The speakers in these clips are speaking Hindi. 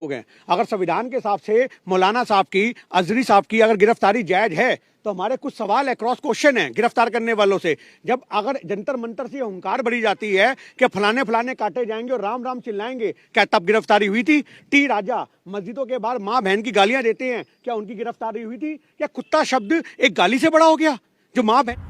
हो गए। अगर संविधान के हिसाब से मौलाना साहब की, अजहरी साहब की अगर गिरफ्तारी जायज है तो हमारे कुछ सवाल है, क्रॉस क्वेश्चन है गिरफ्तार करने वालों से। जब अगर जंतर मंतर से हुंकार भरी जाती है कि फलाने फलाने काटे जाएंगे और राम राम चिल्लाएंगे, क्या तब गिरफ्तारी हुई थी? टी राजा मस्जिदों के बाहर मां बहन की गालियां देते हैं, क्या उनकी गिरफ्तारी हुई थी? क्या कुत्ता शब्द एक गाली से बड़ा हो गया? जो मां बहन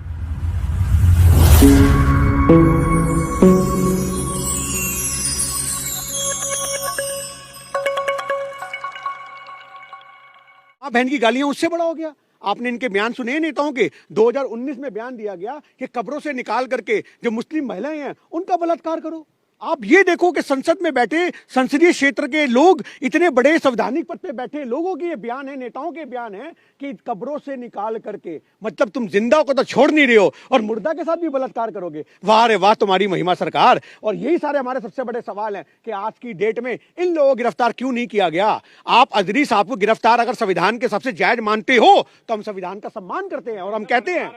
बहन की गालियां उससे बड़ा हो गया। आपने इनके बयान सुने नेताओं के? 2019 में बयान दिया गया कि कब्रों से निकाल करके जो मुस्लिम महिलाएं हैं उनका बलात्कार करो। आप ये देखो कि संसद में बैठे संसदीय क्षेत्र के लोग, इतने बड़े संवैधानिक पद पे बैठे लोगों के ये बयान है, नेताओं के बयान है कि कब्रों से निकाल करके, मतलब तुम जिंदा को तो छोड़ नहीं रहे हो और मुर्दा के साथ भी बलात्कार करोगे। वाह रे वाह तुम्हारी महिमा सरकार। और यही सारे हमारे सबसे बड़े सवाल हैं कि आज की डेट में इन लोगों को गिरफ्तार क्यों नहीं किया गया? आप अजहरी साहब को गिरफ्तार अगर संविधान के सबसे जायज मानते हो तो हम संविधान का सम्मान करते हैं और हम कहते हैं,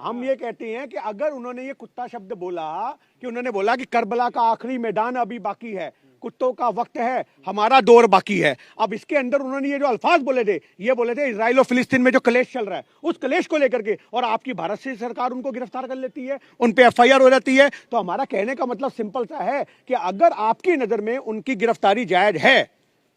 हम ये कहते हैं कि अगर उन्होंने ये कुत्ता शब्द बोला, कि उन्होंने बोला कि करबला का आखिरी मैदान अभी बाकी है, कुत्तों का वक्त है, हमारा दौर बाकी है। अब इसके अंदर उन्होंने ये जो अल्फाज बोले थे, ये बोले थे इजराइल और फिलिस्तीन में जो कलेश चल रहा है, उस कलेश को लेकर के, और आपकी भारत से सरकार उनको गिरफ्तार कर लेती है, उन पे एफआईआर हो जाती है। तो हमारा कहने का मतलब सिंपल सा है कि अगर आपकी नजर में उनकी गिरफ्तारी जायज है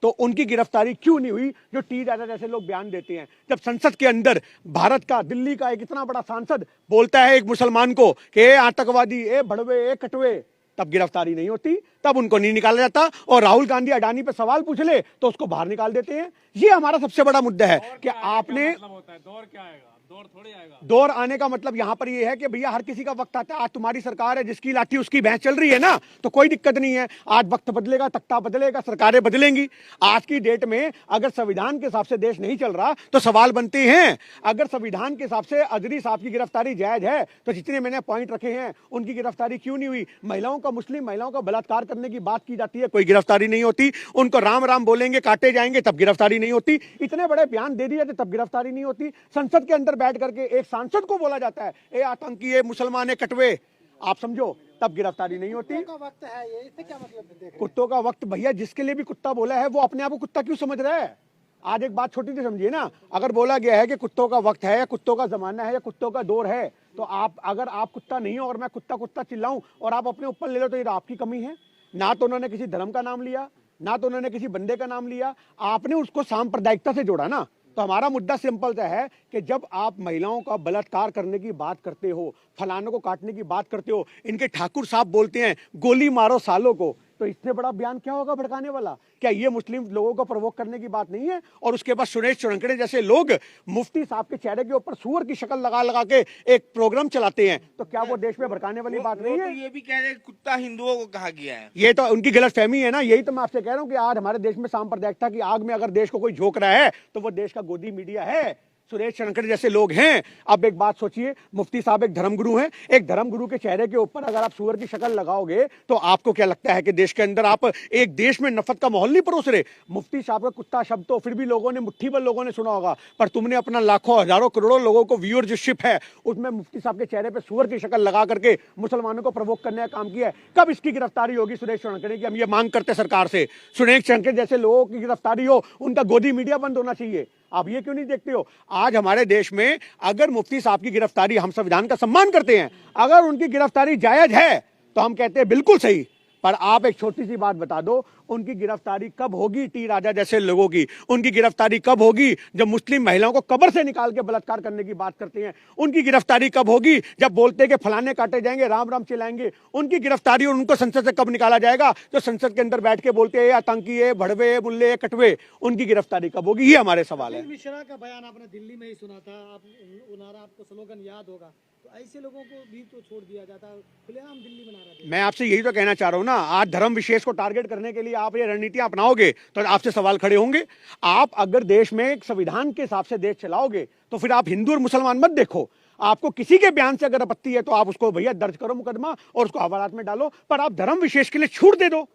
तो उनकी गिरफ्तारी क्यों नहीं हुई? जो टी राजा जैसे लोग बयान देते हैं, जब संसद के अंदर भारत का, दिल्ली का एक इतना बड़ा सांसद बोलता है एक मुसलमान को कि ए आतंकवादी, ए भड़वे, ए कटवे, तब गिरफ्तारी नहीं होती, तब उनको नहीं निकाला जाता। और राहुल गांधी अडानी पे सवाल पूछ ले तो उसको बाहर निकाल देते हैं। ये हमारा सबसे बड़ा मुद्दा है कि आपने, दौर क्या आएगा? दौर थोड़ी आएगा। दौर आने का मतलब यहां पर ये है कि भैया हर किसी का वक्त आता है। आज तुम्हारी सरकार है, जिसकी लाठी उसकी भैंस चल रही है ना, तो कोई दिक्कत नहीं है। आज वक्त बदलेगा, तख्ता बदलेगा, सरकारें बदलेंगी। आज की डेट में अगर संविधान के हिसाब से देश नहीं चल रहा तो सवाल बनते हैं। अगर संविधान के हिसाब से अजहरी साहब की गिरफ्तारी जायज है तो जितने मैंने पॉइंट रखे हैं उनकी गिरफ्तारी क्यों नहीं हुई? महिलाओं का, मुस्लिम महिलाओं का बलात्कार करने की बात की जाती है, कोई गिरफ्तारी नहीं होती। उनको राम राम बोलेंगे, काटे जाएंगे, तब गिरफ्तारी नहीं होती। इतने बड़े बयान दे दिए जाते, तब गिरफ्तारी नहीं होती। संसद के अंदर बैठ करके एक सांसद को बोला जाता है ए आतंकी, ए मुसलमान, ए कटवे, आप समझो, तब गिरफ्तारी नहीं होती। कुत्तों का वक्त है ये, इससे क्या मतलब? कुत्तों का वक्त, भैया जिसके लिए भी कुत्ता बोला है वो अपने आप को कुत्ता क्यों समझ रहा है? आज एक बात छोटी सी समझिए ना, अगर बोला गया है कि कुत्तों का वक्त है या कुत्तों का जमाना है या कुत्तों का दौर है, तो आप, अगर आप कुत्ता नहीं हो और मैं कुत्ता कुत्ता चिल्लाऊं और आप अपने ऊपर ले लो तो ये आपकी कमी है। ना तो उन्होंने किसी धर्म का नाम लिया, ना तो उन्होंने किसी बंदे का नाम लिया, आपने उसको सांप्रदायिकता से जोड़ा ना। तो हमारा मुद्दा सिंपल सा है कि जब आप महिलाओं का बलात्कार करने की बात करते हो, फलानों को काटने की बात करते हो, इनके ठाकुर साहब बोलते हैं गोली मारो सालों को, तो इससे बड़ा बयान क्या होगा भड़काने वाला? क्या ये मुस्लिम लोगों को प्रवोक करने की बात नहीं है? और उसके बाद सुरेश चौरंकड़े जैसे लोग मुफ्ती साहब के चेहरे के ऊपर सूअर की शक्ल लगा लगा के एक प्रोग्राम चलाते हैं, तो क्या वो देश में भड़काने वाली बात नहीं है? तो ये भी कह रहे हैं कुत्ता हिंदुओं को कहा गया है। ये तो उनकी गलतफहमी है ना। यही तो मैं आपसे कह रहा हूं कि आज हमारे देश में सांप्रदायिकता की आग में अगर देश को कोई झोंक रहा है तो वो देश का गोदी मीडिया है, सुरेश चौरंकड़े जैसे लोग हैं। अब एक बात सोचिए, मुफ्ती साहब एक धर्मगुरु हैं, एक धर्मगुरु के चेहरे के ऊपर अगर आप सूअर की शक्ल लगाओगे तो आपको क्या लगता है कि देश के अंदर आप एक देश में नफरत का माहौल नहीं परोस रहे? मुफ्ती साहब का कुत्ता शब्द तो फिर भी लोगों ने, मुट्ठी भर लोगों ने सुना होगा, पर तुमने अपना लाखों हजारों करोड़ों लोगों को व्यूअरशिप है, उसमें मुफ्ती साहब के चेहरे पर सूअर की शक्ल लगा करके मुसलमानों को प्रवोक करने का काम किया है। कब इसकी गिरफ्तारी होगी सुरेश चौरंकड़े की? हम ये मांग करते सरकार से, सुरेश चौरंकड़े जैसे लोगों की गिरफ्तारी हो, उनका गोदी मीडिया बंद होना चाहिए। आप ये क्यों नहीं देखते हो? आज हमारे देश में अगर मुफ्ती साहब की गिरफ्तारी, हम संविधान का सम्मान करते हैं, अगर उनकी गिरफ्तारी जायज है तो हम कहते हैं बिल्कुल सही, पर आप एक छोटी सी बात बता दो, उनकी गिरफ्तारी कब होगी? टी राजा जैसे लोगों की उनकी गिरफ्तारी कब होगी? जब मुस्लिम महिलाओं को कब्र से निकाल के बलात्कार करने की बात करते हैं, उनकी गिरफ्तारी कब होगी? जब बोलते हैं कि फलाने काटे जाएंगे, राम राम चिल्लाएंगे, उनकी गिरफ्तारी और उनको संसद से कब निकाला जाएगा? जो संसद के अंदर बैठ के बोलते हैं आतंकी, भड़वे, बुल्ले, कटवे, उनकी गिरफ्तारी कब होगी? ये हमारे सवाल है। मिश्रा का बयान आपने दिल्ली में ही सुना था, आप उनारा, आपको स्लोगन याद होगा, तो ऐसे लोगों को भी तो छोड़ दिया जाता, खुलेआम दिल्ली बना रहा है। मैं आपसे यही तो कहना चाह रहा हूं ना, आज धर्म विशेष को टारगेट करने के लिए आप ये रणनीतियां अपनाओगे तो आपसे सवाल खड़े होंगे। आप अगर देश में एक संविधान के हिसाब से देश चलाओगे तो फिर आप हिंदू और मुसलमान मत देखो। आपको किसी के बयान से अगर आपत्ति है तो आप उसको भैया दर्ज करो मुकदमा और उसको हवालात में डालो, पर आप धर्म विशेष के लिए छूट दे दो।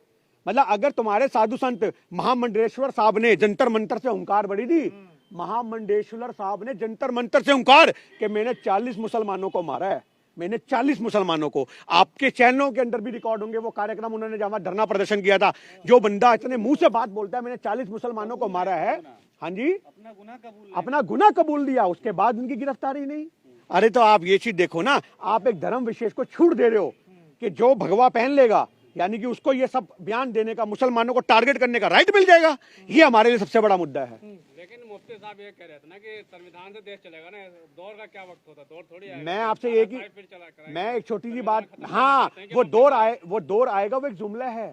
मतलब अगर तुम्हारे साधु संत महामंडलेश्वर साहब ने जंतर मंतर से हुंकार भरी थी, महामंडलेश्वर साहब ने जंतर मंतर से हुंकार कि मैंने 40 मुसलमानों को मारा है, मैंने 40 मुसलमानों को, आपके चैनलों के अंदर भी रिकॉर्ड होंगे वो कार्यक्रम, उन्होंने जहां धरना प्रदर्शन किया था, जो बंदा इतने मुंह से बात बोलता है मैंने 40 मुसलमानों को मारा है। हाँ जी, अपना गुनाह कबूल दिया, उसके बाद उनकी गिरफ्तारी नहीं। अरे तो आप ये चीज देखो ना, आप एक धर्म विशेष को छूट दे रहे हो कि जो भगवा पहन लेगा यानी कि उसको ये सब बयान देने का, मुसलमानों को टारगेट करने का राइट मिल जाएगा। ये हमारे लिए सबसे बड़ा मुद्दा है। लेकिन मुफ्ती साहब ये कह रहे थे ना कि संविधान से देश चलेगा ना, दौर का क्या वक्त होता, दौर थोड़ी आएगा। मैं आपसे एक ही, फिर चला कराएंगे। मैं एक छोटी सी बात, हाँ वो दौर आएगा, वो एक जुमला है,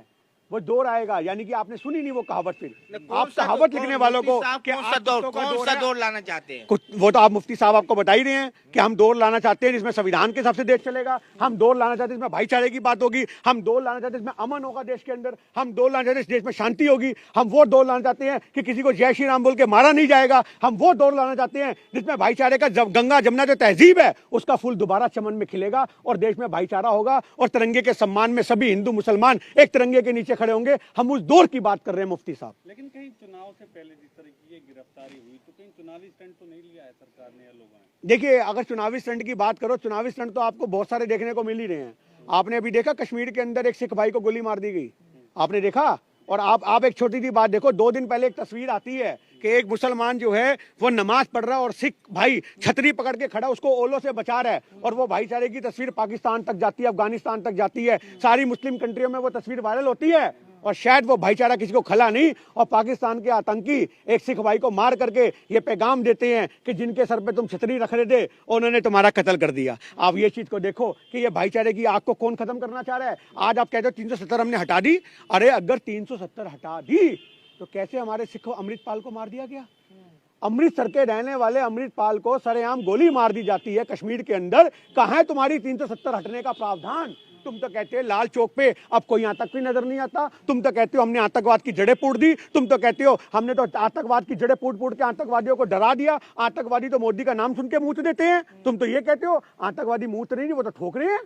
वो दौर आएगा, यानी कि आपने सुनी नहीं वो कहावत। फिर आप कहावत लिखने वालों को कौन सा दौर लाना चाहते हैं? कुछ वो तो आप मुफ्ती साहब आपको बता ही रहे हैं कि हम दौर लाना चाहते हैं जिसमें संविधान के हिसाब से देश चलेगा, हम दौर लाना चाहते हैं जिसमें भाईचारे की बात होगी, हम दौर लाना चाहते हैं जिसमें अमन होगा देश के अंदर, हम दौर लाना चाहते हैं देश में शांति होगी, हम वो दौर लाना चाहते हैं कि किसी को जय श्री राम बोल के मारा नहीं जाएगा, हम वो दौर लाना चाहते हैं जिसमें भाईचारे का गंगा जमुना जो तहजीब है उसका फूल दोबारा चमन में खिलेगा और देश में भाईचारा होगा और तिरंगे के सम्मान में सभी हिंदू मुसलमान एक तिरंगे के नीचे खड़े होंगे। हम दौर की बात कर रहे हैं मुफ्ती साहब। लेकिन कहीं चुनाव से पहले जिस तरह की ये गिरफ्तारी हुई तो कहीं चुनावी स्टंट तो नहीं लिया है सरकार ने या लोगों ने? देखिए, अगर चुनावी स्टंट की बात करो, चुनावी स्टंट तो आपको बहुत सारे देखने को मिल ही रहे हैं। आपने अभी देखा कश्मीर के अंदर एक सिख भाई को गोली मार दी गई, आपने देखा। और आप एक छोटी सी बात देखो, 2 दिन पहले एक तस्वीर आती है कि एक मुसलमान जो है वो नमाज पढ़ रहा है और सिख भाई छतरी पकड़ के खड़ा उसको ओलों से बचा रहा है, और वो भाईचारे की तस्वीर पाकिस्तान तक जाती है, अफगानिस्तान तक जाती है, सारी मुस्लिम कंट्रियों में वो तस्वीर वायरल होती है। और शायद वो भाईचारा किसी को खला नहीं, और पाकिस्तान के आतंकी एक सिख भाई को मार करके ये पैगाम देते हैं कि जिनके सर पे तुम छतरी रख रहे थे उन्होंने तुम्हारा कत्ल कर दिया। आप ये चीज को देखो कि ये भाईचारे की आग को कौन खत्म करना चाह रहा है। आज आप कहते हो 370 हमने हटा दी, अरे अगर 370 हटा दी तो कैसे हमारे सिखों अमृतपाल को मार दिया गया? अमृतसर के रहने वाले अमृतपाल को सरेआम गोली मार दी जाती है कश्मीर के अंदर। कहां है तुम्हारी 370 हटने का प्रावधान? तुम तो कहते हो लाल चौक पे अब कोई यहाँ तक भी नजर नहीं आता, तुम तो कहते हो हमने आतंकवाद की जड़ें पूड दी, तुम तो कहते हो हमने तो आतंकवाद की जड़ें पूड के आतंकवादियों को डरा दिया, आतंकवादी तो मोदी का नाम सुन के मुंह देते हैं। तुम तो ये कहते हो आतंकवादी मुंह नहीं, वो तो ठोक रहे हैं।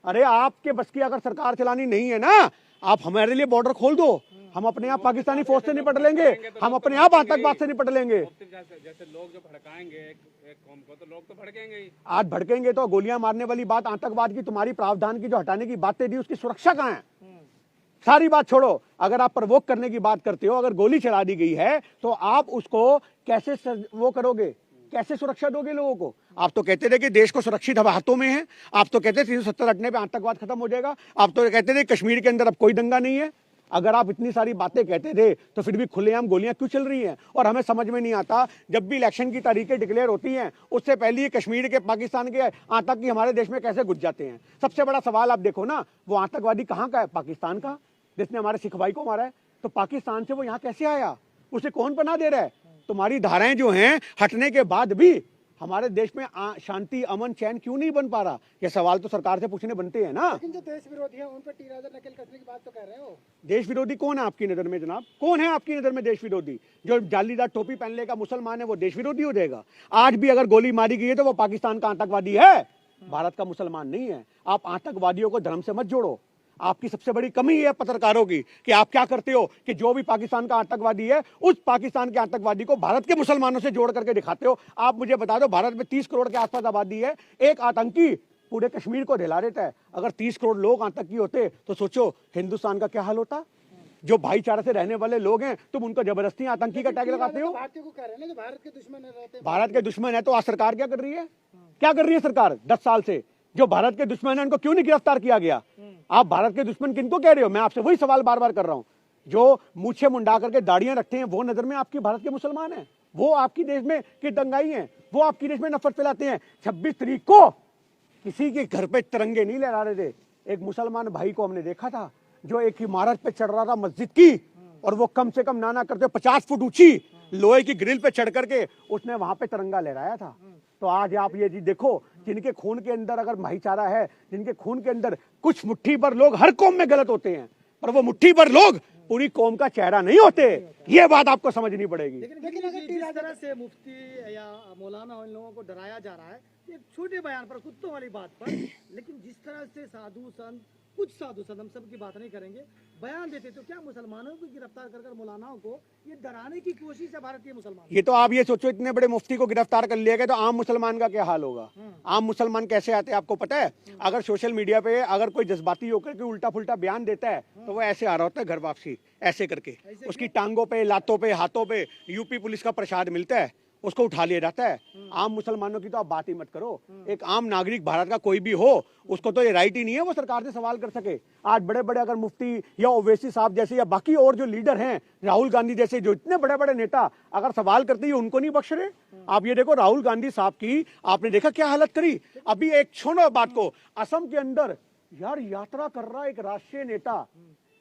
अरे आपके बस की अगर सरकार चलानी नहीं है ना, आप हमारे लिए बॉर्डर खोल दो, हम अपने आप पाकिस्तानी फौज से निपट लेंगे, हम अपने आप आतंकवाद से निपट लेंगे। जैसे लोग जो भड़काएंगे एक कौम को, तो लोग तो भड़केंगे ही। आज भड़केंगे तो गोलियां मारने वाली बात आतंकवाद की, तुम्हारी प्रावधान की जो हटाने की बातें दी उसकी सुरक्षा कहां है? सारी बात छोड़ो, अगर आप प्रवोक करने की बात करते हो, अगर गोली चला दी गई है तो आप उसको कैसे वो करोगे, कैसे सुरक्षा दोगे लोगों को? आप तो कहते थे कि देश को सुरक्षित हाथों में है, आप तो कहते थे 370 हटने पे आतंकवाद खत्म हो जाएगा, आप तो कहते थे कश्मीर के अंदर अब कोई दंगा नहीं है। अगर आप इतनी सारी बातें कहते थे तो फिर भी खुलेआम गोलियां क्यों चल रही हैं? और हमें समझ में नहीं आता, जब भी इलेक्शन की तारीखें डिक्लेयर होती हैं उससे पहले ही कश्मीर के पाकिस्तान के आतंकी हमारे देश में कैसे घुस जाते हैं। सबसे बड़ा सवाल आप देखो ना, वो आतंकवादी कहाँ का है? पाकिस्तान का, जिसने हमारे सिख भाई को मारा है। तो पाकिस्तान से वो यहाँ कैसे आया? उसे कौन पनाह दे रहा है? तुम्हारी धाराएं जो हैं हटने के बाद भी हमारे देश में शांति, अमन, चैन क्यों नहीं बन पा रहा? ये सवाल तो सरकार से पूछने बनते हैं ना। लेकिन जो देश विरोधी है उन पर टीराजर नकेल कसने की बात तो कर रहे हो। देश विरोधी कौन है आपकी नजर में जनाब? कौन है आपकी नजर में देश विरोधी? जो जालीदार टोपी पहन लेगा मुसलमान है वो देश विरोधी हो जाएगा? आज भी अगर गोली मारी गई है तो वो पाकिस्तान का आतंकवादी है, भारत का मुसलमान नहीं है। आप आतंकवादियों को धर्म से मत जोड़ो। आपकी सबसे बड़ी कमी है पत्रकारों की कि आप क्या करते हो कि जो भी पाकिस्तान का आतंकवादी है उस पाकिस्तान के आतंकवादी को भारत के मुसलमानों से जोड़ करके दिखाते हो। आप मुझे बता दो, भारत में 30 करोड़ के आसपास आबादी है, एक आतंकी पूरे कश्मीर को दिला देता है। अगर 30 करोड़ लोग आतंकी होते तो सोचो हिंदुस्तान का क्या हाल होता। जो भाईचारे से रहने वाले लोग हैं तुम उनको जबरदस्ती आतंकी का टैग लगाते हो। भारतीयों को कह रहे हैं ना, जो भारत के दुश्मन रहते, भारत के दुश्मन है तो आज सरकार क्या कर रही है? क्या कर रही है सरकार 10 साल से? जो भारत के दुश्मन है उनको क्यों नहीं गिरफ्तार किया गया? आप भारत के दुश्मन किनको कह रहे हो? मैं आपसे वही सवाल बार बार कर रहा हूं। जो मूछे मुंडा करके दाढ़ियां रखते हैं वो नजर में आपकी भारत के मुसलमान हैं, वो आपकी देश में की दंगाई हैं, वो आपकी देश में नफरत फैलाते हैं। 26 तारीख को किसी के घर पे तिरंगे नहीं लहरा रहे थे। एक मुसलमान भाई को हमने देखा था जो एक इमारत पे चढ़ रहा था मस्जिद की, और वो कम से कम ना करते 50 फुट ऊंची लोहे की ग्रिल पे चढ़ करके उसने वहां पे तिरंगा लहराया था। तो आज आप ये चीज देखो, जिनके खून के अंदर अगर भाईचारा है, जिनके खून के अंदर कुछ मुट्ठी भर लोग, हर कौम में गलत होते हैं पर वो मुट्ठी भर लोग पूरी कौम का चेहरा नहीं होते। ये बात आपको समझनी पड़ेगी। लेकिन अगर जिस तरह से मुफ्ती या मौलाना इन लोगों को डराया जा रहा है एक छोटे बयान पर, कुत्तों वाली बात पर, लेकिन जिस तरह से साधु संत कुछ साधु संत, हम सब की बात नहीं करेंगे, बयान देते तो क्या मुसलमानों को गिरफ्तार कर मौलानाओं को ये डराने की कोशिश है भारतीय मुसलमान। ये तो आप ये सोचो, इतने बड़े मुफ्ती को गिरफ्तार कर लिया गया तो आम मुसलमान का क्या हाल होगा। आम मुसलमान कैसे आते हैं आपको पता है? अगर सोशल मीडिया पे अगर कोई जज्बाती होकर के उल्टा फुल्टा बयान देता है तो वो ऐसे आ रहा होता है घर वापसी, ऐसे करके उसकी टांगों पे, लातों पे, हाथों पे यूपी पुलिस का प्रसाद मिलता है, उसको उठा लिया जाता है। आम मुसलमानों की तो आप बात ही मत करो। एक आम नागरिक भारत का कोई भी हो, उसको तो ये राइट ही नहीं है वो सरकार से सवाल कर सके। आज बड़े बड़े अगर मुफ्ती या ओवैसी साहब जैसे या बाकी और जो लीडर हैं, राहुल गांधी जैसे जो इतने बड़े बड़े नेता अगर सवाल करते हैं, उनको नहीं बख्श रहे। आप ये देखो राहुल गांधी साहब की आपने देखा क्या हालत करी। अभी एक छोड़ो बात को, असम के अंदर यार यात्रा कर रहा एक राष्ट्रीय नेता,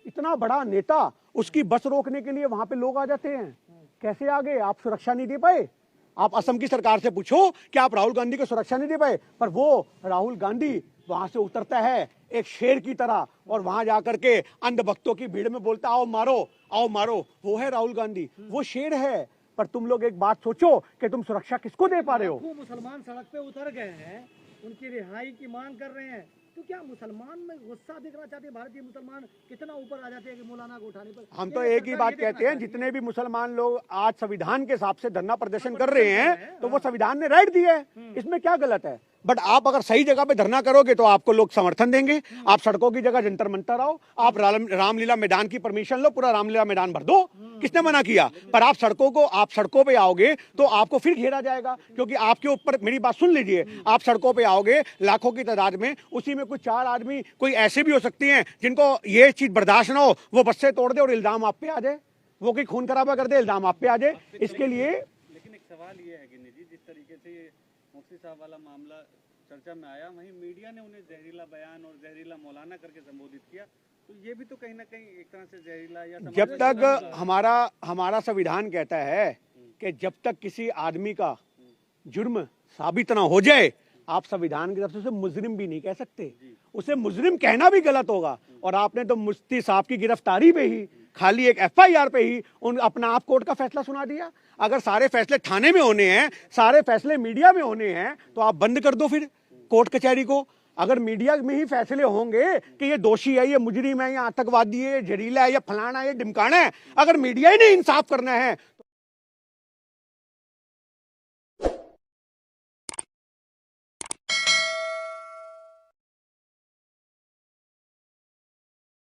इतना बड़ा नेता, उसकी बस रोकने के लिए वहां पे लोग आ जाते हैं। कैसे आ गए? आप सुरक्षा नहीं दे पाए। आप असम की सरकार से पूछो कि आप राहुल गांधी को सुरक्षा नहीं दे पाए, पर वो राहुल गांधी वहां से उतरता है एक शेर की तरह और वहां जाकर के अंधभक्तों की भीड़ में बोलता आओ मारो, आओ मारो। वो है राहुल गांधी, वो शेर है। पर तुम लोग एक बात सोचो कि तुम सुरक्षा किसको दे पा रहे हो? मुसलमान सड़क पे उतर गए हैं, उनकी रिहाई की मांग कर रहे हैं, तो क्या मुसलमान में गुस्सा दिखना चाहते हैं? भारतीय मुसलमान कितना ऊपर आ जाते हैं कि मौलाना को उठाने पर। हम तो एक ही बात कहते हैं, जितने भी मुसलमान लोग आज संविधान के हिसाब से धरना प्रदर्शन कर रहे हैं तो वो संविधान ने राइट दिया है, इसमें क्या गलत है? बट आप अगर सही जगह पे धरना करोगे तो आपको लोग समर्थन देंगे। आप सड़कों की जगह जंतर मंतर आओ, आप रामलीला मैदान की परमिशन लो, पूरा रामलीला मैदान भर दो, किसने मना किया? पर आप सड़कों पे आओगे तो आपको फिर घेरा जाएगा, क्योंकि आपके ऊपर, मेरी बात सुन लीजिए, आप सड़कों पे आओगे लाखों की तादाद में, उसी में कुछ 4 आदमी कोई ऐसे भी हो सकती हैं जिनको ये चीज बर्दाश्त ना हो, वो बस से तोड़ दे और इल्जाम आप पे आ जाए, वो कोई खून खराबा कर दे, इल्जाम आप पे आ जाए। इसके लिए लेकिन एक सवाल ये है गिन्नी जी, जिस तरीके से ये मुफ्ती साहब वाला मामला चर्चा में आया, वहीं मीडिया ने उन्हें जहरीला बयान और जहरीला मौलाना करके संबोधित किया, तो ये भी तो कहीं ना कहीं एक तरह से जहरीला या जब तक हमारा संविधान कहता है कि जब तक किसी आदमी का जुर्म साबित ना हो जाए, आप संविधान की तरफ से उसे मुजरिम भी नहीं कह सकते, उसे मुजरिम कहना भी गलत होगा। और आपने तो मुफ्ती साहब की गिरफ्तारी पे ही, खाली एक FIR पे ही अपना आप कोर्ट का फैसला सुना दिया। अगर सारे फैसले थाने में होने हैं, सारे फैसले मीडिया में होने हैं, तो आप बंद कर दो फिर कोर्ट कचहरी को। अगर मीडिया में ही फैसले होंगे कि ये दोषी है, ये मुजरिम है, ये आतंकवादी है, ये जहरीला है, ये फलाना है, ये ढिमकाना है, अगर मीडिया ही नहीं इंसाफ करना है